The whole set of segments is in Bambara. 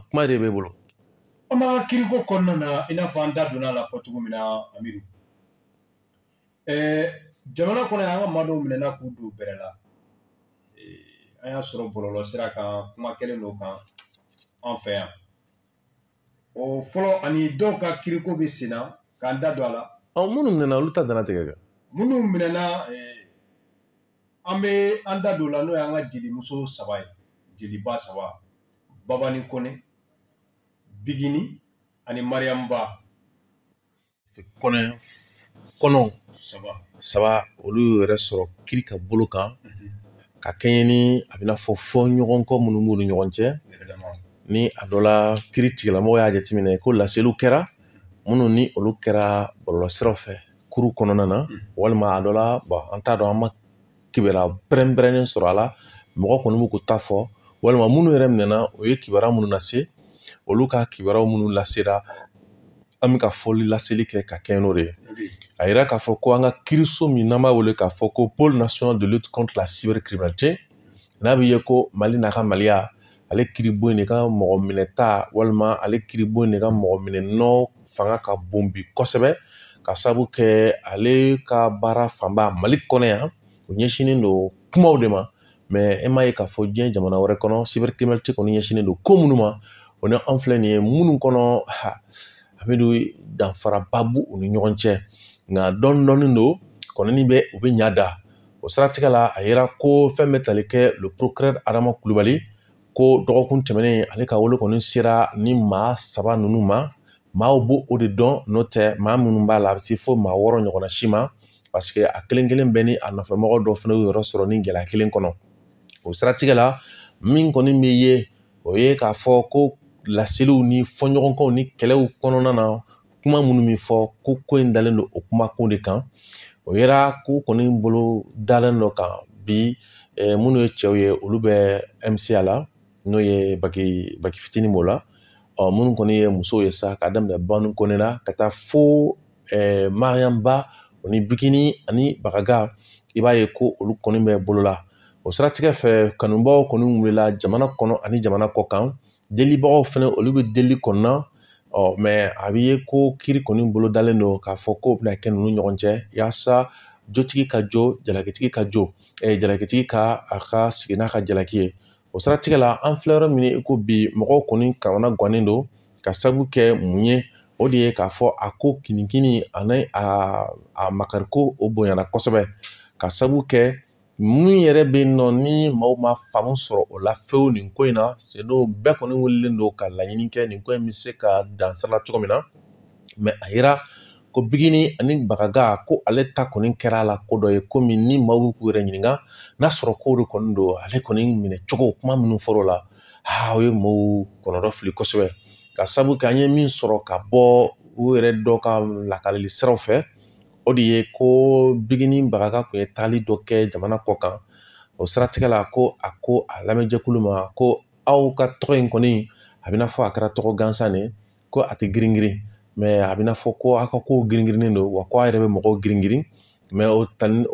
kuma de b'e bolo. An b'an ka kiriko kɔnɔna na i n'a fɔ an da donna la fɔ cogo min na Amiru. Jamana kɔnɔ yan an ka maa dɔw minɛna k'u don bɛrɛ la. An y'a sɔrɔ bɔlɔlɔ sira kan kuma kɛlen dɔ kan an fɛ yan. O fɔlɔ ani dɔw ka kiriko bɛ sen na k'an da don a la. Minnu minɛna olu ta dana tigɛ kɛ. Minnu minɛna an bɛ an da don la n'o y'an ka jelimuso 3 ye. Jeliba 3. Babani Kone, Bigini ani Mariam Ba. Kɔnɔ 3 olu yɛrɛ sɔrɔ kiri ka bolo kan ka kɛɲɛ ni a bɛna fɔ ɲɔgɔn kɔ minnu b'u ni ɲɔgɔn cɛ ni a dɔ la kiri tigilamɔgɔ y'a jateminɛ ko laseliw kɛra minnu ni olu kɛra bɔlɔlɔ siraw fɛ kuru kɔnɔna na walima a dɔ la an t'a dɔn an ma kibaruya pɛrɛn-pɛrɛnnen sɔrɔ a la mɔgɔ kɔni b'u ko ta fɔ walima minnu yɛrɛ minɛna o ye kibaruya minnu lase olu ka kibaruya minnu lasera an bɛ ka fɔli laseli kɛ ka kɛɲɛ n'o de ye a yira k'a fɔ ko an ka kiriso min n'an b'a wele k'a fɔ ko pôle national de lutte contre la cybercriminalité n'a bɛ ye ko Mali n'a ka maliya ale kiribon in de ka mɔgɔ minɛta walima ale kiribon in de ka mɔgɔ minɛnɔ fanga ka bon bi kosɛbɛ ka sababu kɛ ale ka baara fanba Mali kɔnɔ yan o ɲɛsinnen don kumaw de ma mais e m'a ye k'a fɔ diɲɛ jamana wɛrɛ kɔnɔ cybercriminalité kɔni ɲɛsinnen don ko minnu ma o ni an filɛ nin ye minnu kɔnɔ a bɛ don danfaraba b'u ni ɲɔgɔn cɛ nka dɔɔnin don kɔni bɛ u bɛ ɲa da o siratigɛ la a yira ko fɛn bɛ tali kɛ le procureur Adama Kulibali ko dɔgɔkun tɛmɛnen ale ka wele kɔni sera ni maa 3 ninnu ma maaw b'o o de dɔn n'o tɛ maa minnu b'a la a bɛ se fo maa 6 ɲɔgɔnna si ma parce que a kelen kelen bɛɛ ni a nɔfɛmɔgɔ dɔ fana y'u yɔrɔ sɔrɔ ni gɛlɛya kelen kɔnɔ o siratigɛ la min kɔni bɛ ye o ye k'a fɔ ko laseliw ni fɔɲɔgɔnkɔw ni kɛlɛw kɔnɔna na kuma minnu min fɔ ko in dalen don o kumakun de kan o yera ko kɔni bolo dalen dɔ kan bi minnu ye cɛw ye olu bɛ MCA la n'o ye baki fitinin b'o la minnu kɔni ye musow ye sa ka daminɛ Bani Kone na ka taa fo Mariam Ba o ni Bigini ani Bagaga i b'a ye ko olu kɔni bɛ bolo la o siratigɛ fɛ kanubaw kɔni wulila jamana kɔnɔ ani jamana kɔ kan delibagaw fana olu bɛ deli kɔnɔna mais a bɛ ye ko kiri kɔni bolo dalen don k'a fɔ ko bɛna kɛ ninnu ɲɔgɔn cɛ yaasa jotigi ka jo jalakitigi ka jo jalakitigi ka a ka sigi n'a ka jalaki ye o siratigɛ la an filɛ yɔrɔ min ko bi mɔgɔw kɔni kamana gannen don ka sababu kɛ mun ye o de ye k'a fɔ a ko kinikini ani a makariko o bonyana kosɛbɛ ka sababu kɛ mun yɛrɛ bɛ yen nɔ ni maaw ma faamu sɔrɔ o la fewu nin ko in na seno bɛɛ kɔni wililen don ka laɲini kɛ nin ko in bɛ se ka dansala cogo min na mais a yira ko Bigini ani Bagaga ko ale ta kɔni kɛra la ko dɔ ye komi ni maaw k'u yɛrɛ ɲininka n'a sɔrɔ ko de kɔni don ale kɔni minɛ cogo kuma minnu fɔr'o la o ye maaw kɔnɔdɔ fili kosɛbɛ ka sababu kɛ an ye min sɔrɔ ka bɔ u yɛrɛ dɔ ka lakalili siraw fɛ o de ye ko Bigini Bagaga tun ye taali dɔ kɛ jamana kɔ kan o siratigɛ la ko a lamɛnjɛkulu ma ko aw ka tɔgɔ in kɔni a bɛna fɔ a kɛra tɔgɔ gansan de ko a tɛ girin-girin mais a bɛna fɔ ko aw ka kow girin-girinen don wa ko a yɛrɛ bɛ mɔgɔw girin-girin mais o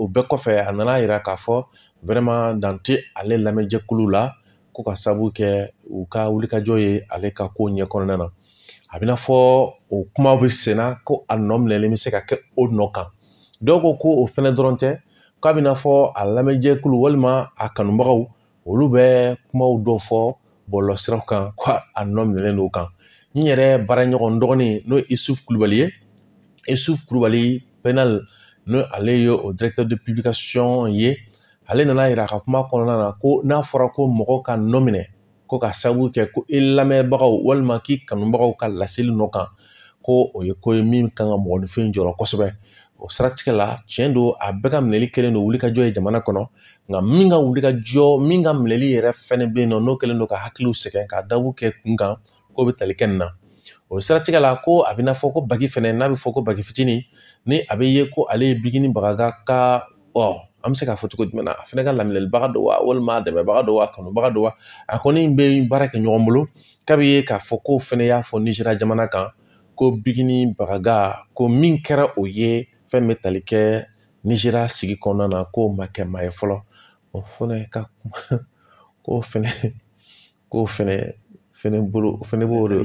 bɛɛ kɔfɛ a nana yira k'a fɔ vraiment dan tɛ ale lamɛnjɛkulu la ko ka sababu kɛ u ka wulikajɔ ye ale ka ko ɲɛ kɔnɔna na a bɛna fɔ o kumaw bɛ senna ko a nɔ minɛlen bɛ se ka kɛ o nɔ kan dɔw ko o fɛnɛ dɔrɔn tɛ k'a bɛna fɔ a lamɛnjɛkulu walima a kanubagaw olu bɛ kumaw dɔw fɔ bɔlɔlɔ siraw kan ko a nɔ minɛlen don o kan n yɛrɛ baaraɲɔgɔn dɔgɔnin n'o ye Isuf Kulibali ye Isuf Kulibali Penal n'o ale ye o directeur de publication ye ale nana yira a ka kuma kɔnɔna na ko n'a fɔra ko mɔgɔw ka nɔ minɛ ko ka sababu kɛ ko i lamɛnbagaw walima k'i kanubagaw ka laseli nɔ kan ko o ye ko ye min kan ka mɔgɔninfin jɔrɔ kosɛbɛ o siratigɛ la tiɲɛ don a bɛɛ ka minɛli kelen don wulikajɔ ye jamana kɔnɔ nka min ka wulikajɔ min ka minɛli yɛrɛ fɛnɛ bɛ yen nɔ n'o kɛlen don ka hakiliw sɛgɛn ka dabu kɛ kun kan k'o bɛ tali kɛ nin na o siratigɛ la ko a bɛna fɔ ko baki fɛnɛ n'a bɛ fɔ ko baki fitinin ni a bɛ ye ko ale ye Bigini Bagaga ka an bɛ se k'a fɔ cogo jumɛn na a fɛnɛ ka laminɛlibaga don wa walima dɛmɛbaga don wa kanubaga don wa a kɔni bɛ baara kɛ ɲɔgɔn bolo k'a bɛ ye k'a fɔ ko fɛnɛ y'a fɔ Nizeriya jamana kan ko Bigini Bagaga ko min kɛra o ye fɛn bɛ tali kɛ Nizeriya sigi kɔnɔna na k'o ma kɛ maa ye fɔlɔ o fɛnɛ ka kuma k'o fɛnɛ fɛnɛ bolo o fɛnɛ b'o de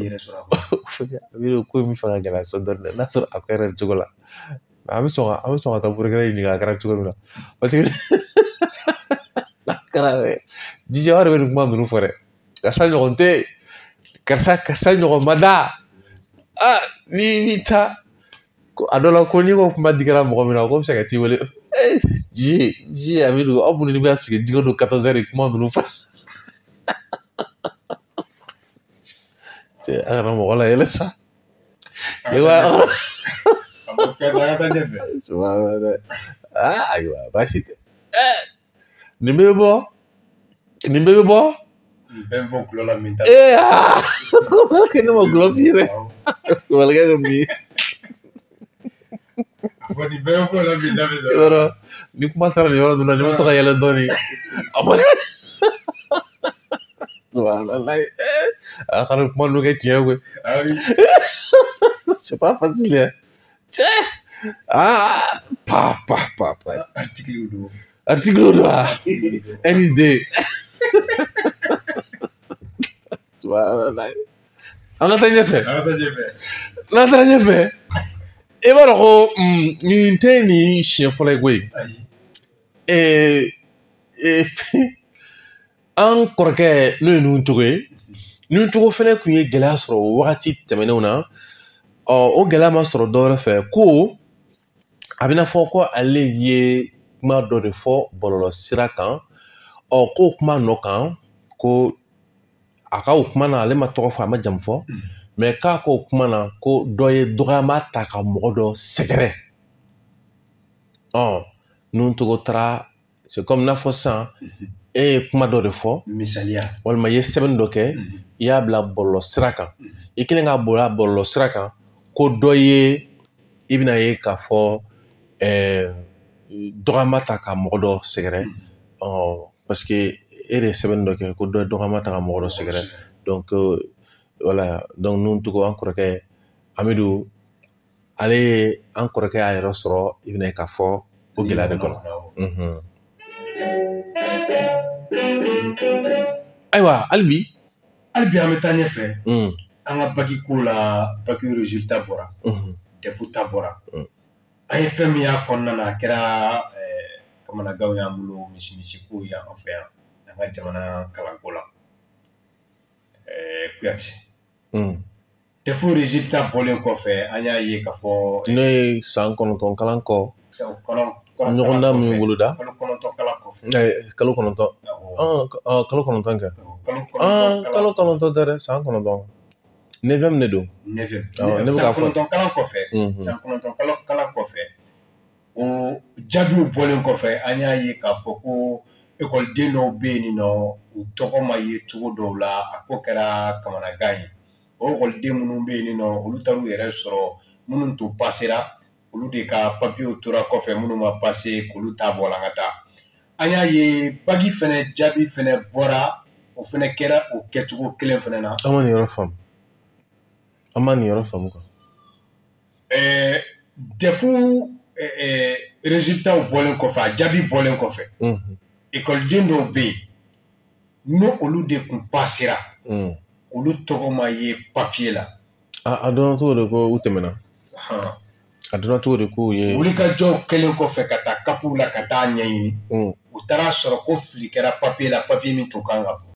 ko min fanga gɛlɛya sɔn dɔɔnin n'a sɔrɔ a kɛra cogo la an bɛ sɔn ka taa burukɛnɛ ɲininka a kɛra cogo min na parce que n'a kɛra jija wɛrɛ bɛ nin kuma ninnu fɔ dɛ karisa ɲɔgɔn tɛ karisa ɲɔgɔn ma da ni ta a dɔ la ko n'i ko kuma digara mɔgɔ min na ko bɛ se ka t'i wele ji a bɛ don aw minnu bɛ sigi jigɛ don 14h kuma ninnu fɔ a kana mɔgɔ la yɛlɛ sa ayiwa baasi tɛ nin bɛɛ bɛ bɔ nin bɛɛ bɛ bɔ gulɔ la min ta ko ne ma gulɔ f'i ye dɛ walikɛ bɛ min ye nin bɛɛ bɛ bɔ la min ta bɛ sɔrɔ yɔrɔ ni kuma sera nin yɔrɔ ninnu na ni ma to ka yɛlɛ dɔɔnin a kana kuma ninnu kɛ tiɲɛ koyi c'est pas facile pa article do any day an ka taa ɲɛfɛ n'an taara ɲɛfɛ i b'a dɔn ko nin tɛ nin siɲɛ fɔlɔ ye koyi an kɔrɔkɛ n'o ye Nuncogo ye Nuncogo fɛnɛ tun ye gɛlɛya sɔrɔ wagati tɛmɛnenw na o gɛlɛya ma sɔrɔ dɔwɛrɛ fɛ ko a bɛna fɔ ko ale ye kuma dɔ de fɔ bɔlɔlɔ sira kan k'o kuma nɔ kan ko a ka o kuma na ale ma tɔgɔ fɔ a ma jamu fɔ mɛ k'a ko kuma na ko dɔ ye dɔgɔyama ta ka mɔgɔ dɔ sɛgɛrɛ Nuncogo taara c'est comme n'a fɔ sisan e ye kuma dɔ de fɔ misaliya walima i ye sɛbɛnni dɔ kɛ i y'a bila bɔlɔlɔ sira kan i kɛlen k'a bila bɔlɔlɔ sira kan ko dɔ ye i bɛna ye k'a fɔ dɔgɔyama ta ka mɔgɔ dɔ sɛgɛrɛ parce que e de ye sɛbɛnni dɔ kɛ ko dɔ ye dɔgɔyama ta ka mɔgɔ dɔ sɛgɛrɛ donc voilà donc Nuncogo an kɔrɔkɛ Amidu ale ye an kɔrɔkɛ y'a yɛrɛ sɔrɔ i bɛna ye k'a fɔ o gɛlɛya de kɔnɔ ayiwa hali bi an bɛ taa ɲɛfɛ an ka baki ko la baki résultat bɔra defu ta bɔra an ye fɛn min y'a kɔnɔna na a kɛra kamanagaw y'an bolo misi ko y'an fɛ yan an ka jamana kalanko la Kuyate defu résultat bɔlen kɔfɛ an y'a ye k'a fɔ n'o ye san 9 kalan kɔ ɲɔgɔndan min woloda kalo 9 kalan kɔfɛ kalo 9 kalo 9 kɛ kalo 9 tɛ dɛ san 9 9 de don ne bɛ k'a fɔ san 9 kalan kɔfɛ san 9 kalan kɔfɛ o jaabiw bɔlen kɔfɛ an y'a ye k'a fɔ ko ekɔliden dɔw bɛ yen nɔ u tɔgɔ ma ye cogo dɔw la a ko kɛra kamanagan ye o ekɔliden minnu bɛ yen nɔ olu taar'u yɛrɛ sɔrɔ minnu tun pasera olu de ka papiyew tora kɔfɛ minnu ma pase k'olu ta bɔla ka taa an y'a ye bagi fɛnɛ jaabi fɛnɛ bɔra o fɛnɛ kɛra o kɛcogo kelen fɛnɛ na an ma nin yɔrɔ faamu quoi defu résultat bɔlen kɔfɛ a jaabi bɔlen kɔfɛ ekɔliden dɔw bɛ yen n'o olu de kun pasera olu tɔgɔ ma ye papiye la a dɔnna cogo de ko u tɛmɛna a dɔnna cogo de k'u ye wulikajɔw kɛlen kɔfɛ ka taa kapuw la ka taa ɲɛɲini u taara sɔrɔ ko fili kɛra papiye la papiye min tun kan ka bɔ